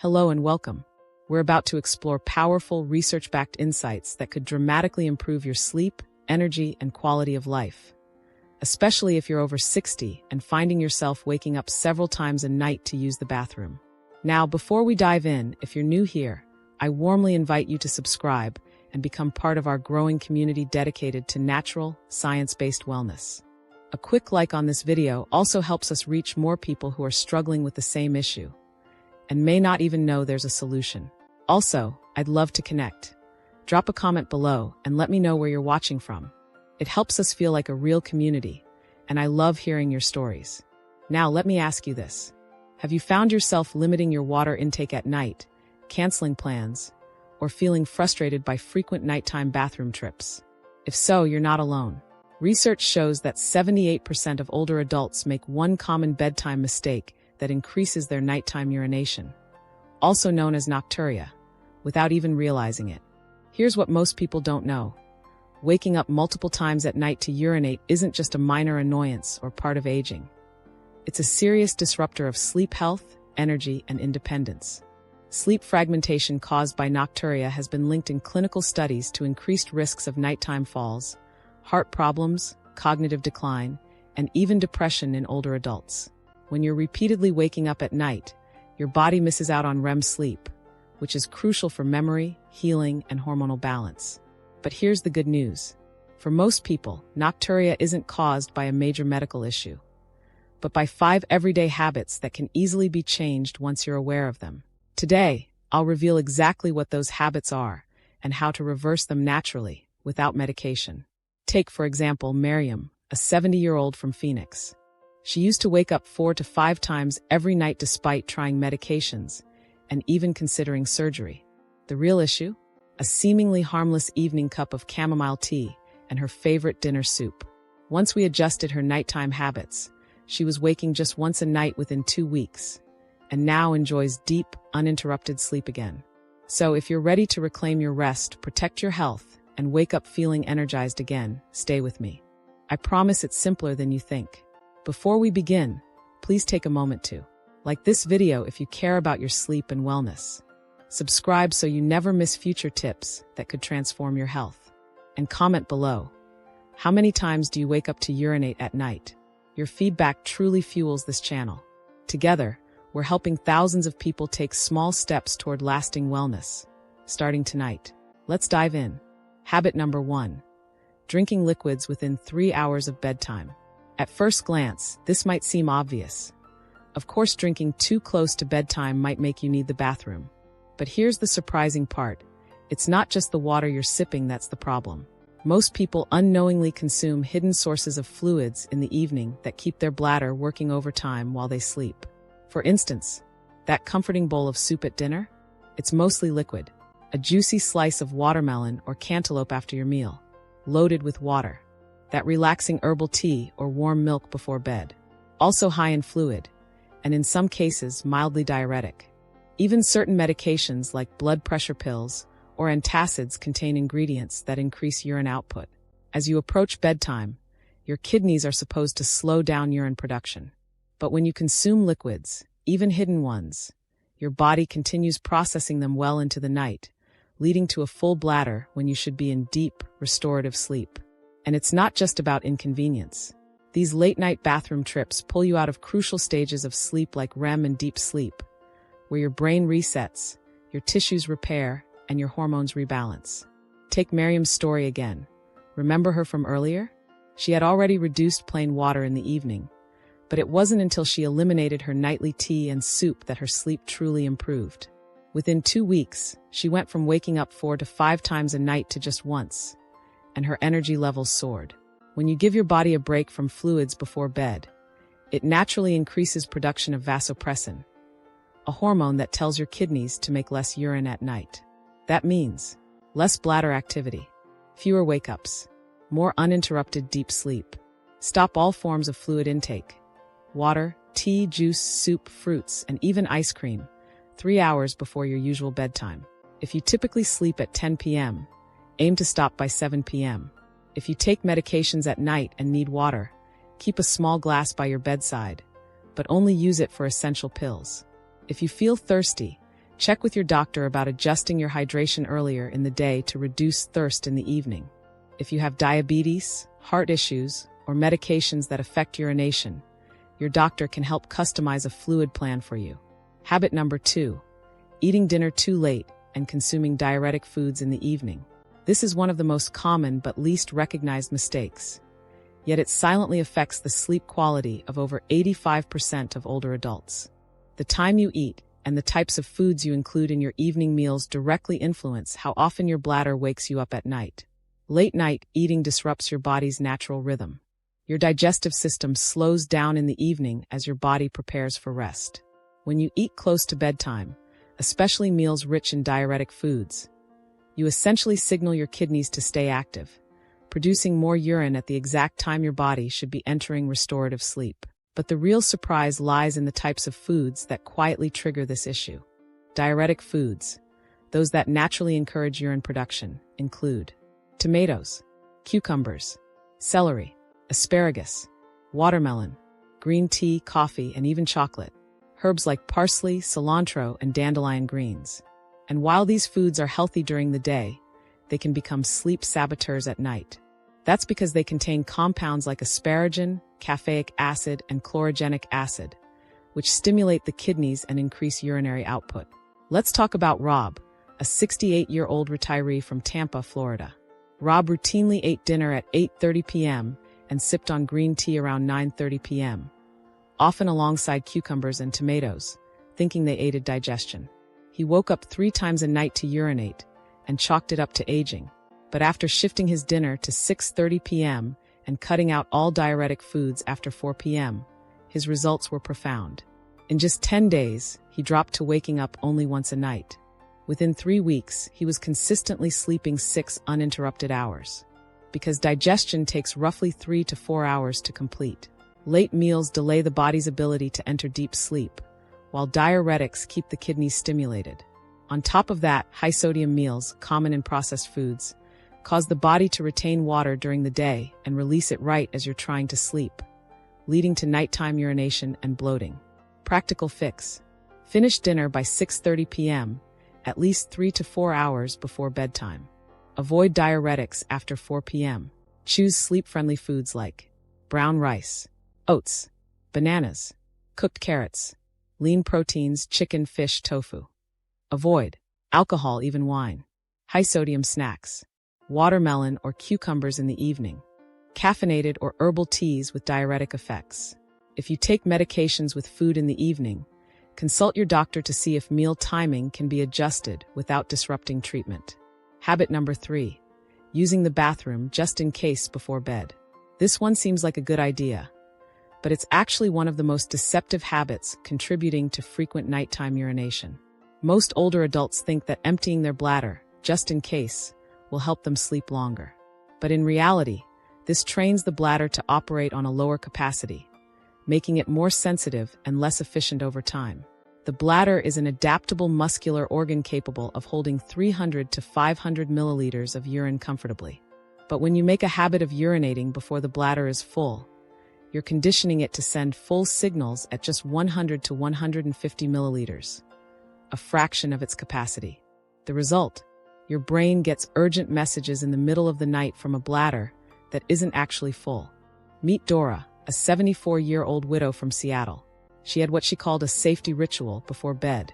Hello and welcome. We're about to explore powerful, research-backed insights that could dramatically improve your sleep, energy, and quality of life. Especially if you're over 60 and finding yourself waking up several times a night to use the bathroom. Now, before we dive in, if you're new here, I warmly invite you to subscribe and become part of our growing community dedicated to natural, science-based wellness. A quick like on this video also helps us reach more people who are struggling with the same issue and may not even know there's a solution. Also, I'd love to connect. Drop a comment below and let me know where you're watching from. It helps us feel like a real community, and I love hearing your stories. Now, let me ask you this. Have you found yourself limiting your water intake at night, canceling plans, or feeling frustrated by frequent nighttime bathroom trips? If so, you're not alone. Research shows that 78% of older adults make one common bedtime mistake that increases their nighttime urination, also known as nocturia, without even realizing it. Here's what most people don't know. Waking up multiple times at night to urinate isn't just a minor annoyance or part of aging. It's a serious disruptor of sleep health, energy, and independence. Sleep fragmentation caused by nocturia has been linked in clinical studies to increased risks of nighttime falls, heart problems, cognitive decline, and even depression in older adults. When you're repeatedly waking up at night, your body misses out on REM sleep, which is crucial for memory, healing, and hormonal balance. But here's the good news. For most people, nocturia isn't caused by a major medical issue, but by 5 everyday habits that can easily be changed once you're aware of them. Today, I'll reveal exactly what those habits are and how to reverse them naturally, without medication. Take, for example, Miriam, a 70-year-old from Phoenix. She used to wake up 4 to 5 times every night despite trying medications and even considering surgery. The real issue? A seemingly harmless evening cup of chamomile tea and her favorite dinner soup. Once we adjusted her nighttime habits, she was waking just once a night within 2 weeks, and now enjoys deep, uninterrupted sleep again. So if you're ready to reclaim your rest, protect your health, and wake up feeling energized again, stay with me. I promise it's simpler than you think. Before we begin, please take a moment to like this video if you care about your sleep and wellness. Subscribe so you never miss future tips that could transform your health. And comment below. How many times do you wake up to urinate at night? Your feedback truly fuels this channel. Together, we're helping thousands of people take small steps toward lasting wellness. Starting tonight. Let's dive in. Habit number 1. Drinking liquids within 3 hours of bedtime. At first glance, this might seem obvious. Of course, drinking too close to bedtime might make you need the bathroom. But here's the surprising part. It's not just the water you're sipping that's the problem. Most people unknowingly consume hidden sources of fluids in the evening that keep their bladder working overtime while they sleep. For instance, that comforting bowl of soup at dinner? It's mostly liquid. A juicy slice of watermelon or cantaloupe after your meal, loaded with water. That relaxing herbal tea or warm milk before bed, also high in fluid, and in some cases mildly diuretic. Even certain medications like blood pressure pills or antacids contain ingredients that increase urine output. As you approach bedtime, your kidneys are supposed to slow down urine production. But when you consume liquids, even hidden ones, your body continues processing them well into the night, leading to a full bladder when you should be in deep, restorative sleep. And it's not just about inconvenience. These late-night bathroom trips pull you out of crucial stages of sleep like REM and deep sleep, where your brain resets, your tissues repair, and your hormones rebalance. Take Miriam's story again. Remember her from earlier? She had already reduced plain water in the evening, but it wasn't until she eliminated her nightly tea and soup that her sleep truly improved. Within 2 weeks, she went from waking up 4 to 5 times a night to just once, and her energy levels soared. When you give your body a break from fluids before bed, it naturally increases production of vasopressin, a hormone that tells your kidneys to make less urine at night. That means less bladder activity, fewer wake-ups, more uninterrupted deep sleep. Stop all forms of fluid intake. Water, tea, juice, soup, fruits, and even ice cream, 3 hours before your usual bedtime. If you typically sleep at 10 p.m., aim to stop by 7 p.m. If you take medications at night and need water, keep a small glass by your bedside, but only use it for essential pills. If you feel thirsty, Check with your doctor about adjusting your hydration earlier in the day to reduce thirst in the evening. If you have diabetes, heart issues, or medications that affect urination, your doctor can help customize a fluid plan for you. Habit number 2. Eating dinner too late and consuming diuretic foods in the evening. This is one of the most common but least recognized mistakes. Yet it silently affects the sleep quality of over 85% of older adults. The time you eat and the types of foods you include in your evening meals directly influence how often your bladder wakes you up at night. Late night eating disrupts your body's natural rhythm. Your digestive system slows down in the evening as your body prepares for rest. When you eat close to bedtime, especially meals rich in diuretic foods, you essentially signal your kidneys to stay active, producing more urine at the exact time your body should be entering restorative sleep. But the real surprise lies in the types of foods that quietly trigger this issue. Diuretic foods, those that naturally encourage urine production, include tomatoes, cucumbers, celery, asparagus, watermelon, green tea, coffee, and even chocolate, herbs like parsley, cilantro, and dandelion greens. And while these foods are healthy during the day, they can become sleep saboteurs at night. That's because they contain compounds like asparagine, caffeic acid, and chlorogenic acid, which stimulate the kidneys and increase urinary output. Let's talk about Rob, a 68-year-old retiree from Tampa, Florida. Rob routinely ate dinner at 8:30 p.m. and sipped on green tea around 9:30 p.m., often alongside cucumbers and tomatoes, thinking they aided digestion. He woke up 3 times a night to urinate and chalked it up to aging. But after shifting his dinner to 6:30 p.m. and cutting out all diuretic foods after 4 p.m., his results were profound. In just 10 days, he dropped to waking up only once a night. Within 3 weeks, he was consistently sleeping 6 uninterrupted hours. Because digestion takes roughly 3 to 4 hours to complete. Late meals delay the body's ability to enter deep sleep, while diuretics keep the kidneys stimulated. On top of that, high-sodium meals, common in processed foods, cause the body to retain water during the day and release it right as you're trying to sleep, leading to nighttime urination and bloating. Practical fix. Finish dinner by 6:30 p.m., at least 3 to 4 hours before bedtime. Avoid diuretics after 4 p.m. Choose sleep-friendly foods like brown rice, oats, bananas, cooked carrots, lean proteins, chicken, fish, tofu. Avoid alcohol, even wine, high-sodium snacks, watermelon or cucumbers in the evening, caffeinated or herbal teas with diuretic effects. If you take medications with food in the evening, consult your doctor to see if meal timing can be adjusted without disrupting treatment. Habit number 3. Using the bathroom just in case before bed. This one seems like a good idea, but it's actually one of the most deceptive habits contributing to frequent nighttime urination. Most older adults think that emptying their bladder, just in case, will help them sleep longer. But in reality, this trains the bladder to operate on a lower capacity, making it more sensitive and less efficient over time. The bladder is an adaptable muscular organ capable of holding 300 to 500 milliliters of urine comfortably. But when you make a habit of urinating before the bladder is full, you're conditioning it to send full signals at just 100 to 150 milliliters, a fraction of its capacity. The result? Your brain gets urgent messages in the middle of the night from a bladder that isn't actually full. Meet Dora, a 74-year-old widow from Seattle. She had what she called a safety ritual before bed,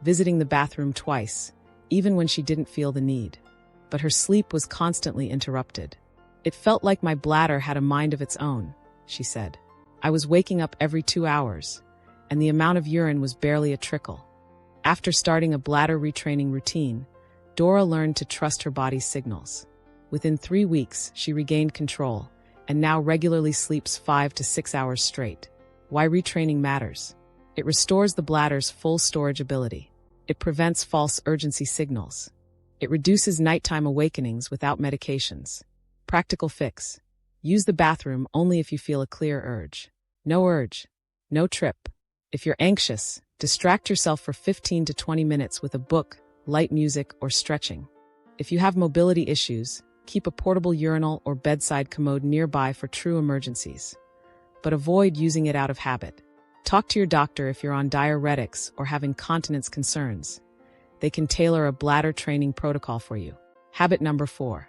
visiting the bathroom twice, even when she didn't feel the need. But her sleep was constantly interrupted. "It felt like my bladder had a mind of its own," she said. "I was waking up every 2 hours, and the amount of urine was barely a trickle." After starting a bladder retraining routine, Dora learned to trust her body's signals. Within 3 weeks, she regained control, and now regularly sleeps 5 to 6 hours straight. Why retraining matters? It restores the bladder's full storage ability. It prevents false urgency signals. It reduces nighttime awakenings without medications. Practical fix. Use the bathroom only if you feel a clear urge. No urge. No trip. If you're anxious, distract yourself for 15 to 20 minutes with a book, light music, or stretching. If you have mobility issues, keep a portable urinal or bedside commode nearby for true emergencies. But avoid using it out of habit. Talk to your doctor if you're on diuretics or have incontinence concerns. they can tailor a bladder training protocol for you. Habit number 4.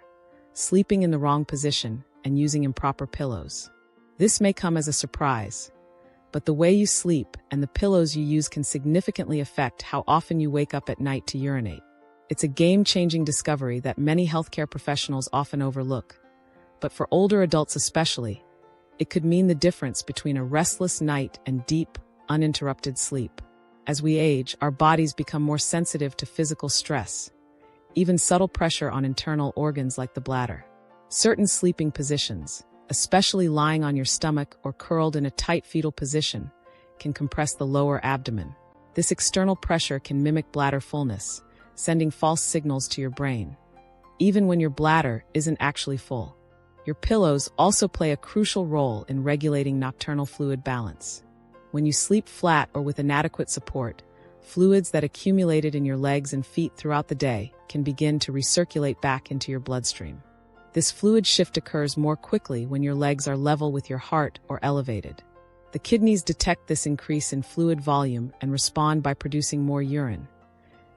Sleeping in the wrong position and using improper pillows. This may come as a surprise, but the way you sleep and the pillows you use can significantly affect how often you wake up at night to urinate. It's a game-changing discovery that many healthcare professionals often overlook, but for older adults especially, it could mean the difference between a restless night and deep, uninterrupted sleep. As we age, our bodies become more sensitive to physical stress, even subtle pressure on internal organs like the bladder. Certain sleeping positions, especially lying on your stomach or curled in a tight fetal position, can compress the lower abdomen. This external pressure can mimic bladder fullness, sending false signals to your brain, even when your bladder isn't actually full. Your pillows also play a crucial role in regulating nocturnal fluid balance. When you sleep flat or with inadequate support, fluids that accumulated in your legs and feet throughout the day can begin to recirculate back into your bloodstream. This fluid shift occurs more quickly when your legs are level with your heart or elevated. The kidneys detect this increase in fluid volume and respond by producing more urine,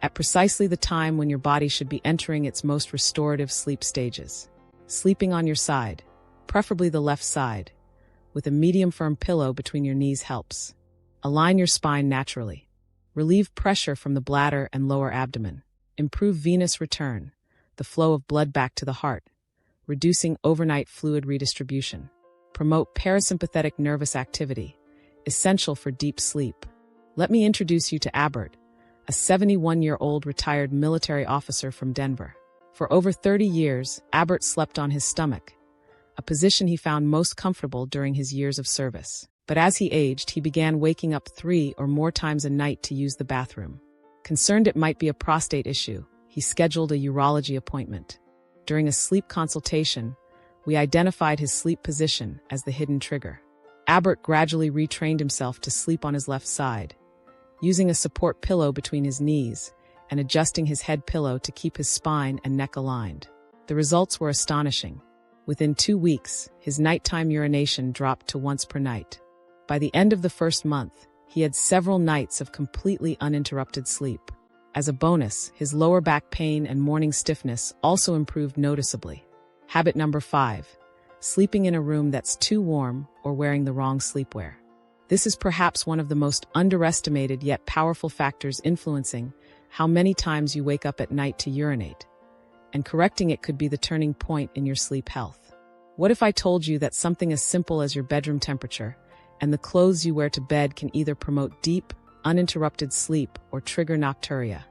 at precisely the time when your body should be entering its most restorative sleep stages. Sleeping on your side, preferably the left side, with a medium firm pillow between your knees helps. Align your spine naturally. Relieve pressure from the bladder and lower abdomen. Improve venous return, the flow of blood back to the heart, reducing overnight fluid redistribution. Promote parasympathetic nervous activity, essential for deep sleep. Let me introduce you to Albert, a 71-year-old retired military officer from Denver. For over 30 years, Albert slept on his stomach, a position he found most comfortable during his years of service. But as he aged, he began waking up 3 or more times a night to use the bathroom. Concerned it might be a prostate issue, he scheduled a urology appointment. During a sleep consultation, we identified his sleep position as the hidden trigger. Albert gradually retrained himself to sleep on his left side, using a support pillow between his knees and adjusting his head pillow to keep his spine and neck aligned. The results were astonishing. Within 2 weeks, his nighttime urination dropped to once per night. By the end of the first month, he had several nights of completely uninterrupted sleep. As a bonus, his lower back pain and morning stiffness also improved noticeably. Habit number 5. Sleeping in a room that's too warm or wearing the wrong sleepwear. This is perhaps one of the most underestimated yet powerful factors influencing how many times you wake up at night to urinate. And correcting it could be the turning point in your sleep health. What if I told you that something as simple as your bedroom temperature and the clothes you wear to bed can either promote deep, uninterrupted sleep or trigger nocturia,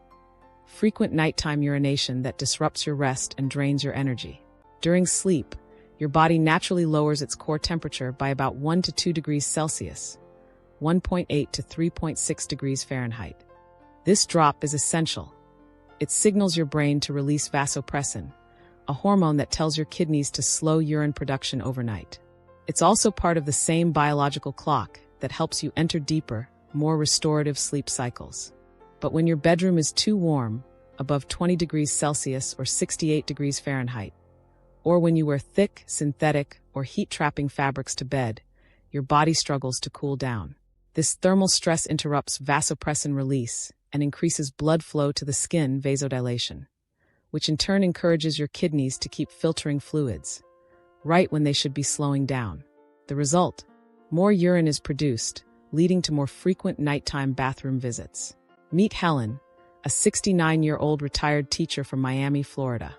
frequent nighttime urination that disrupts your rest and drains your energy? During sleep, your body naturally lowers its core temperature by about 1 to 2 degrees Celsius, 1.8 to 3.6 degrees Fahrenheit. This drop is essential. It signals your brain to release vasopressin, a hormone that tells your kidneys to slow urine production overnight. It's also part of the same biological clock that helps you enter deeper, more restorative sleep cycles. But when your bedroom is too warm, above 20 degrees Celsius or 68 degrees Fahrenheit, or when you wear thick, synthetic, or heat-trapping fabrics to bed, your body struggles to cool down. This thermal stress interrupts vasopressin release and increases blood flow to the skin, vasodilation, which in turn encourages your kidneys to keep filtering fluids, right when they should be slowing down. The result? More urine is produced, leading to more frequent nighttime bathroom visits. Meet Helen, a 69-year-old retired teacher from Miami, Florida.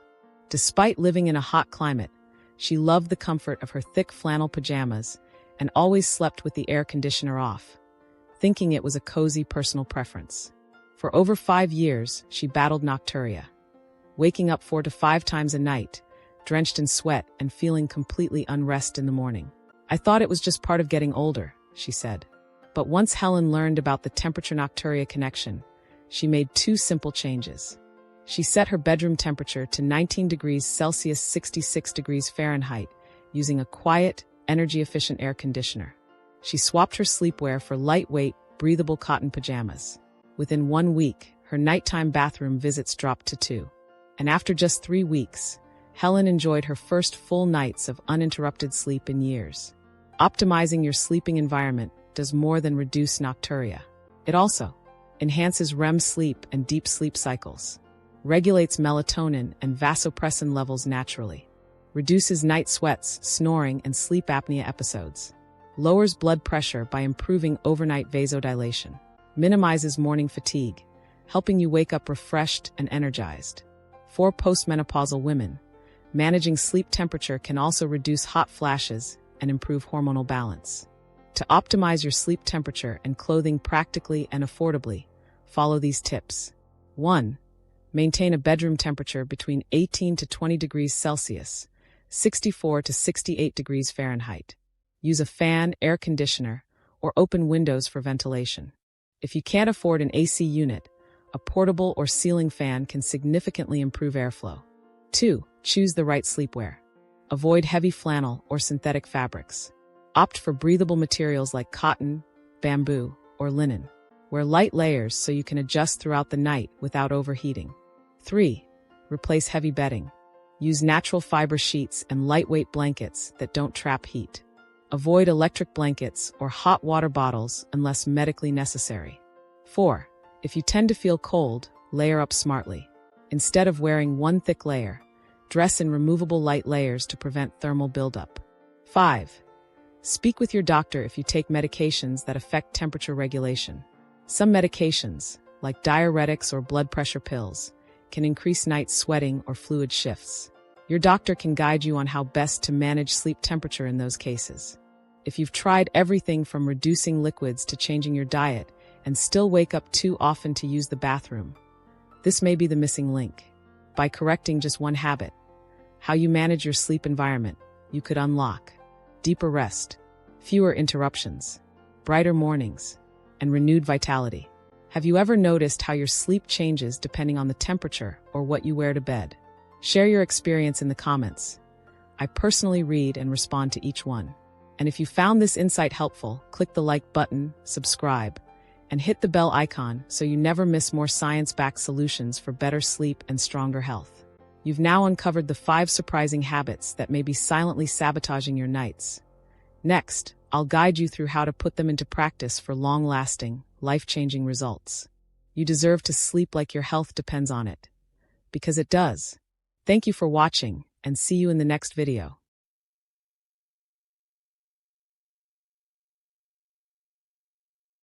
Despite living in a hot climate, she loved the comfort of her thick flannel pajamas and always slept with the air conditioner off, thinking it was a cozy personal preference. For over 5 years, she battled nocturia, waking up 4 to 5 times a night, drenched in sweat and feeling completely unrested in the morning. "I thought it was just part of getting older," she said. But once Helen learned about the temperature-nocturia connection, she made 2 simple changes. She set her bedroom temperature to 19 degrees Celsius, 66 degrees Fahrenheit, using a quiet, energy-efficient air conditioner. She swapped her sleepwear for lightweight, breathable cotton pajamas. Within 1 week, her nighttime bathroom visits dropped to 2. And after just 3 weeks, Helen enjoyed her first full nights of uninterrupted sleep in years. Optimizing your sleeping environment does more than reduce nocturia. It also enhances REM sleep and deep sleep cycles, regulates melatonin and vasopressin levels naturally, reduces night sweats, snoring, and sleep apnea episodes, lowers blood pressure by improving overnight vasodilation, minimizes morning fatigue, helping you wake up refreshed and energized. For postmenopausal women, managing sleep temperature can also reduce hot flashes and improve hormonal balance. To optimize your sleep temperature and clothing practically and affordably, follow these tips. 1. Maintain a bedroom temperature between 18 to 20 degrees Celsius, 64 to 68 degrees Fahrenheit. Use a fan, air conditioner, or open windows for ventilation. If you can't afford an AC unit, a portable or ceiling fan can significantly improve airflow. 2. Choose the right sleepwear. Avoid heavy flannel or synthetic fabrics. Opt for breathable materials like cotton, bamboo, or linen. Wear light layers so you can adjust throughout the night without overheating. 3. Replace heavy bedding. Use natural fiber sheets and lightweight blankets that don't trap heat. Avoid electric blankets or hot water bottles unless medically necessary. 4. If you tend to feel cold, layer up smartly. Instead of wearing one thick layer, dress in removable light layers to prevent thermal buildup. 5. Speak with your doctor if you take medications that affect temperature regulation. Some medications, like diuretics or blood pressure pills, can increase night sweating or fluid shifts. Your doctor can guide you on how best to manage sleep temperature in those cases. If you've tried everything from reducing liquids to changing your diet and still wake up too often to use the bathroom, this may be the missing link. By correcting just one habit, how you manage your sleep environment, you could unlock deeper rest, fewer interruptions, brighter mornings, and renewed vitality. Have you ever noticed how your sleep changes depending on the temperature or what you wear to bed? Share your experience in the comments. I personally read and respond to each one. And if you found this insight helpful, click the like button, subscribe, and hit the bell icon so you never miss more science-backed solutions for better sleep and stronger health. You've now uncovered the 5 surprising habits that may be silently sabotaging your nights. Next, I'll guide you through how to put them into practice for long-lasting, life-changing results. You deserve to sleep like your health depends on it. Because it does. Thank you for watching, and see you in the next video.